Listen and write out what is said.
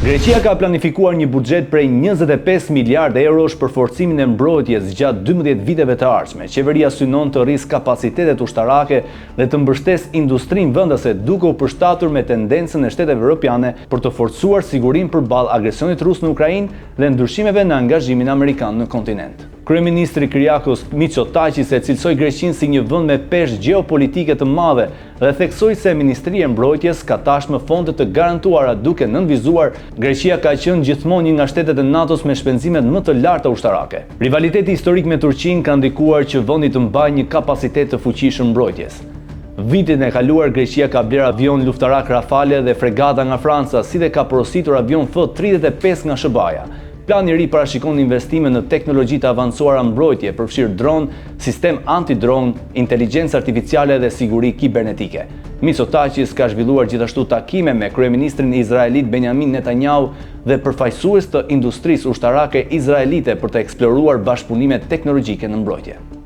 Greqia ka planifikuar një buxhet prej 25 miliardë eurosh për forcimin e mbrojtjes gjatë 12 viteve të ardhshme. Qeveria synon të rrisë kapacitetet ushtarake dhe të mbështesë industrinë vendase, duke u përshtatur me tendencën e shteteve evropiane për të forcuar sigurinë përballë agresionit rus në Ukrainë dhe ndryshimeve në angazhimin amerikan në kontinent. Kryeministri Kyriakos Mitsotakis e cilësoi Greqinë si një vend me peshë gjeopolitike të madhe dhe theksoi se Ministria e Mbrojtjes ka tashmë fonde të garantuara, duke nënvizuar Greqia ka qenë gjithmonë një nga shtetet e NATO-s me shpenzimet më të larta ushtarake. Rivaliteti historik me Turqinë ka ndikuar që vendi të mbajë një kapacitet të fuqishëm mbrojtjes. Vitin e kaluar Greqia ka bler avion luftarak Rafale dhe fregata nga Franca, si dhe ka porositur avion F-35 nga SBA-ja. Plani i ri parashikon investime në teknologji të avancuara mbrojtje, përfshirë dron, sistem anti-dron, inteligjencë artificiale dhe siguri kibernetike. Mitsotakis ka zhvilluar gjithashtu takime me kryeministrin izraelit Benjamin Netanyahu dhe përfaqësues të industrisë ushtarake izraelite për të eksploruar bashkëpunime teknologjike në mbrojtje.